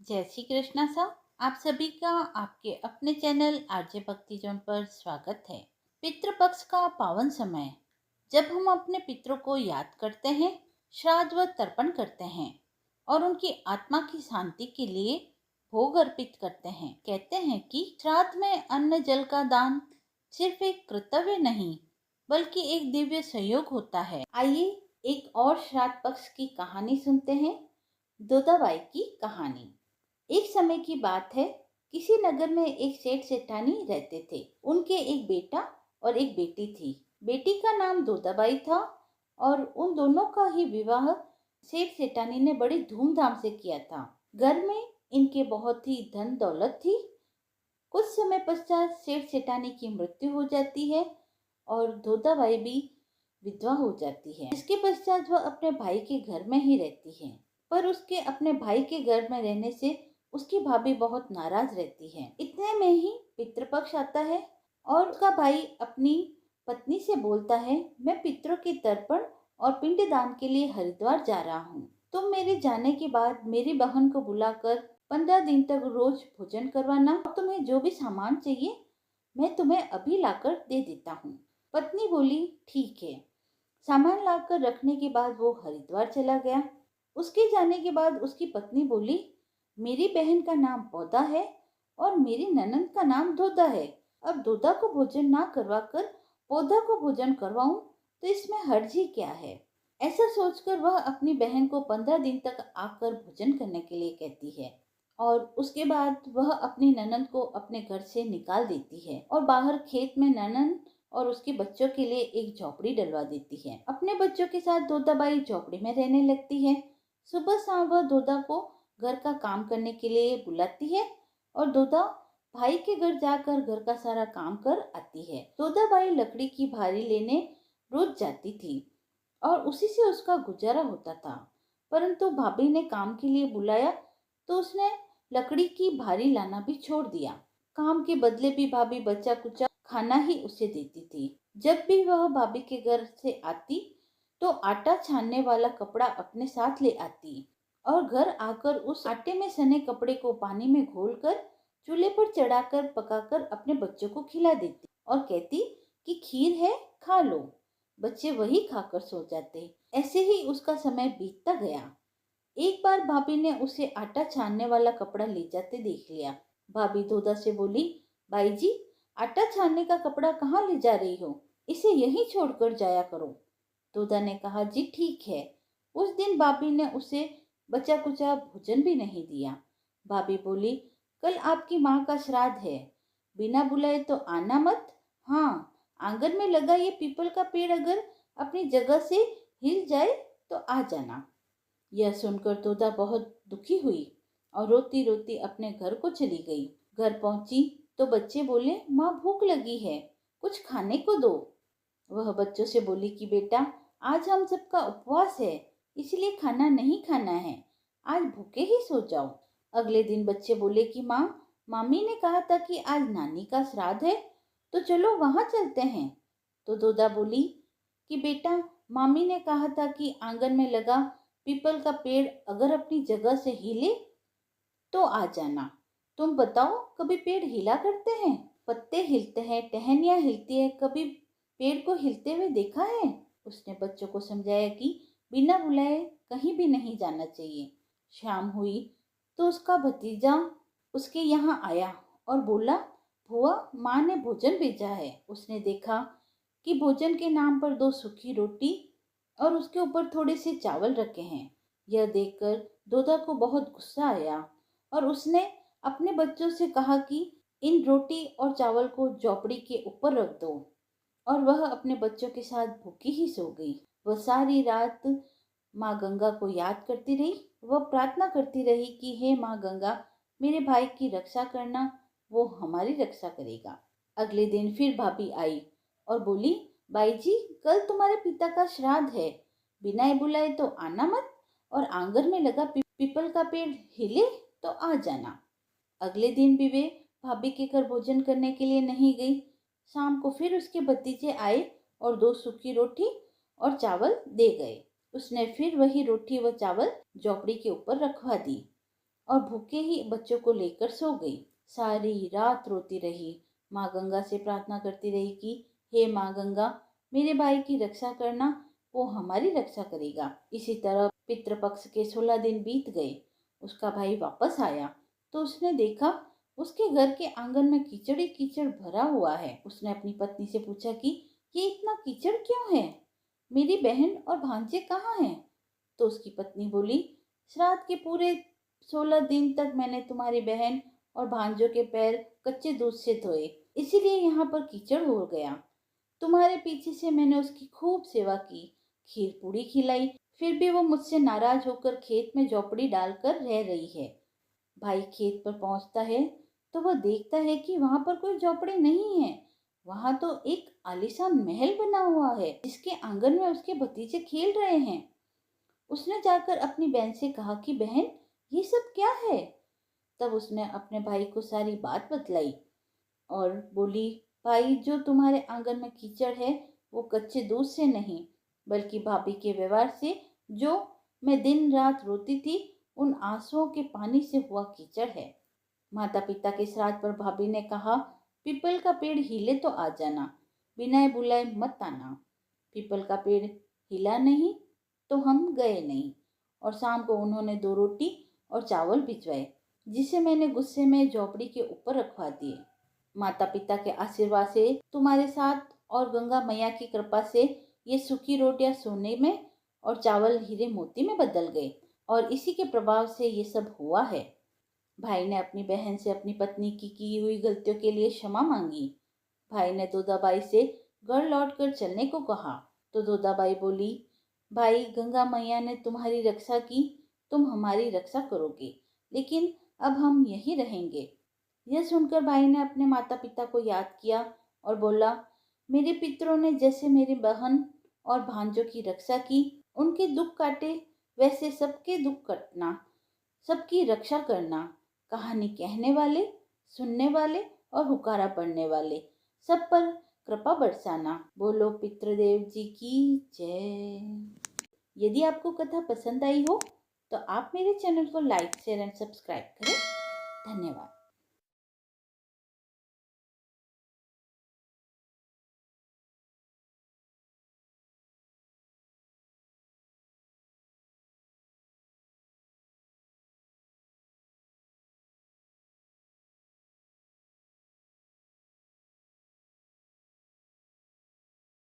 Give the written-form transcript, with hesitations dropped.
जय श्री कृष्णा साहब। आप सभी का आपके अपने चैनल आरजे भक्ति जोन पर स्वागत है। पितृपक्ष का पावन समय, जब हम अपने पितरों को याद करते हैं, श्राद्ध व तर्पण करते हैं और उनकी आत्मा की शांति के लिए भोग अर्पित करते हैं। कहते हैं कि श्राद्ध में अन्न जल का दान सिर्फ एक कर्तव्य नहीं बल्कि एक दिव्य सहयोग होता है। आइए एक और श्राद्ध पक्ष की कहानी सुनते हैं। दोदाबाई की कहानी। एक समय की बात है। किसी नगर में एक सेठ सेठानी रहते थे। उनके एक बेटा और एक बेटी थी। बेटी का नाम दोदाबाई था और उन दोनों का ही विवाह सेठ सेठानी ने बड़ी धूमधाम से किया था। घर में इनके बहुत ही धन दौलत थी। कुछ समय पश्चात सेठ सेठानी की मृत्यु हो जाती है और दोदाबाई भी विधवा हो जाती है। इसके पश्चात वह अपने भाई के घर में ही रहती है। पर उसके अपने भाई के घर में रहने से उसकी भाभी बहुत नाराज रहती है। इतने में ही पितृपक्ष आता है और उसका भाई अपनी पत्नी से बोलता है, मैं पितरों के तर्पण और पिंडदान के लिए हरिद्वार जा रहा हूँ। तुम मेरे जाने के बाद मेरी बहन को बुलाकर 15 दिन तक रोज भोजन करवाना और तुम्हें जो भी सामान चाहिए मैं तुम्हें अभी लाकर दे देता हूँ। पत्नी बोली, ठीक है। सामान लाकर रखने के बाद वो हरिद्वार चला गया। उसके जाने के बाद उसकी पत्नी बोली, मेरी बहन का नाम पौधा है और मेरी ननंद का नाम दोदा है। अब दोदा को भोजन ना करवा कर पौधा को भोजन करवाऊं तो इसमें हर्ज ही क्या है। ऐसा सोचकर वह अपनी बहन को 15 दिन तक आकर भोजन करने के लिए कहती है और उसके बाद वह अपनी ननंद को अपने घर से निकाल देती है और बाहर खेत में ननंद और उसके बच्चों के लिए एक झोपड़ी डलवा देती है। अपने बच्चों के साथ दोदाबाई झोपड़ी में रहने लगती है। सुबह शाम वह दोदा को घर का काम करने के लिए बुलाती है और दोदा भाई के घर जाकर घर का सारा काम कर आती है। दोदाबाई लकड़ी की भारी लेने रोज जाती थी और उसी से उसका गुजारा होता था। परंतु भाभी ने काम के लिए बुलाया तो उसने लकड़ी की भारी लाना भी छोड़ दिया। काम के बदले भी भाभी बचा कुचा खाना ही उसे देती थी। जब भी वह भाभी के घर से आती तो आटा छानने वाला कपड़ा अपने साथ ले आती और घर आकर उस आटे में सने कपड़े को पानी में घोलकर चूल्हे पर चढ़ाकर पकाकर अपने बच्चों को खिला देती और कहती कि खीर है, खा लो। बच्चे वही खाकर सो जाते। ऐसे ही उसका समय बीतता गया। एक बार भाभी ने उसे आटा छानने वाला कपड़ा ले जाते देख लिया। भाभी दोदा से बोली, भाई जी, आटा छानने का कपड़ा कहाँ ले जा रही हो? इसे यहीं छोड़कर जाया करो। दोदा ने कहा, जी ठीक है। उस दिन भाभी ने उसे बचा कुचा भोजन भी नहीं दिया। भाभी बोली, कल आपकी माँ का श्राद्ध है, बिना बुलाए तो आना मत। हाँ, आंगन में लगा ये पीपल का पेड़ अगर अपनी जगह से हिल जाए तो आ जाना। यह सुनकर दोदा बहुत दुखी हुई और रोती रोती अपने घर को चली गई। घर पहुंची तो बच्चे बोले, माँ भूख लगी है, कुछ खाने को दो। वह बच्चों से बोली कि बेटा, आज हम सबका उपवास है, इसलिए खाना नहीं खाना है, आज भूखे ही सो जाओ। अगले दिन बच्चे बोले कि माँ, मामी ने कहा था कि आज नानी का श्राद्ध है, तो चलो वहां चलते हैं। तो दोदा बोली कि बेटा, मामी ने कहा था कि आंगन में लगा पीपल का पेड़ अगर अपनी जगह से हिले तो आ जाना। तुम बताओ, कभी पेड़ हिला करते हैं? पत्ते हिलते हैं, टहनियाँ हिलती है, कभी पेड़ को हिलते हुए देखा है? उसने बच्चों को समझाया कि बिना बुलाए कहीं भी नहीं जाना चाहिए। शाम हुई तो उसका भतीजा उसके यहाँ आया और बोला, बुआ, माँ ने भोजन भेजा है। उसने देखा कि भोजन के नाम पर 2 सूखी रोटी और उसके ऊपर थोड़े से चावल रखे हैं। यह देखकर दोदा को बहुत गुस्सा आया और उसने अपने बच्चों से कहा कि इन रोटी और चावल को झोपड़ी के ऊपर रख दो और वह अपने बच्चों के साथ भूखी ही सो गई। वह सारी रात माँ गंगा को याद करती रही। वह प्रार्थना करती रही कि हे माँ गंगा, मेरे भाई की रक्षा करना, वो हमारी रक्षा करेगा। अगले दिन फिर भाभी आई और बोली, बाई जी, कल तुम्हारे पिता का श्राद्ध है, बिना बुलाए तो आना मत और आंगन में लगा पीपल का पेड़ हिले तो आ जाना। अगले दिन भी वे भाभी के घर भोजन करने के लिए नहीं गई। शाम को फिर उसके भतीजे आए और 2 सूखी रोटी और चावल दे गए। उसने फिर वही रोटी व चावल झोपड़ी के ऊपर रखवा दी। और भूखे ही बच्चों को लेकर सो गई। सारी रात रोती रही। माँ गंगा से प्रार्थना करती रही कि हे माँ गंगा, मेरे भाई की रक्षा करना, वो हमारी रक्षा करेगा। इसी तरह पितृपक्ष के 16 दिन बीत गए। उसका भाई वापस आया तो उसने देखा उसके घर के आंगन में कीचड़ ही कीचड़ भरा हुआ है। उसने अपनी पत्नी से पूछा कि ये इतना कीचड़ क्यों है? मेरी बहन और भांजे कहाँ हैं? तो उसकी पत्नी बोली, श्राद्ध के पूरे 16 दिन तक मैंने तुम्हारी बहन और भांजों के पैर कच्चे दूध से धोए, इसीलिए यहाँ पर कीचड़ हो गया। तुम्हारे पीछे से मैंने उसकी खूब सेवा की, खीर पूड़ी खिलाई, फिर भी वो मुझसे नाराज होकर खेत में झोपड़ी डालकर रह रही है। भाई खेत पर पहुंचता है तो वह देखता है कि वहां पर कोई झोपड़ी नहीं है। वहां तो एक आलीशान महल बना हुआ है जिसके आंगन में उसके भतीजे खेल रहे हैं। उसने जाकर अपनी बहन से कहा कि बहन, ये सब क्या है? तब उसने अपने भाई को सारी बात बतलाई और बोली, भाई, जो तुम्हारे आंगन में कीचड़ है वो कच्चे दूध से नहीं बल्कि भाभी के व्यवहार से, जो मैं दिन रात रोती थी, उन आंसुओं के पानी से हुआ कीचड़ है। माता पिता के श्राद्ध पर भाभी ने कहा, पीपल का पेड़ हिले तो आ जाना, बिना बुलाए मत आना। पीपल का पेड़ हिला नहीं तो हम गए नहीं। और शाम को उन्होंने 2 रोटी और चावल भिजवाए, जिसे मैंने गुस्से में झोपड़ी के ऊपर रखवा दिए। माता पिता के आशीर्वाद से तुम्हारे साथ और गंगा मैया की कृपा से ये सूखी रोटियां सोने में और चावल हीरे मोती में बदल गए, और इसी के प्रभाव से ये सब हुआ है। भाई ने अपनी बहन से अपनी पत्नी की हुई गलतियों के लिए क्षमा मांगी। भाई ने दोदाबाई से घर लौटकर चलने को कहा तो दोदाबाई बोली, भाई, गंगा मैया ने तुम्हारी रक्षा की, तुम हमारी रक्षा करोगे, लेकिन अब हम यहीं रहेंगे। यह सुनकर भाई ने अपने माता पिता को याद किया और बोला, मेरे पितरों ने जैसे मेरी बहन और भांजों की रक्षा की, उनके दुख काटे, वैसे सबके दुख कटना, सबकी रक्षा करना। कहानी कहने वाले, सुनने वाले और हुकारा पढ़ने वाले सब पर कृपा बरसाना। बोलो पितृदेव जी की जय। यदि आपको कथा पसंद आई हो तो आप मेरे चैनल को लाइक, शेयर एंड सब्सक्राइब करें। धन्यवाद।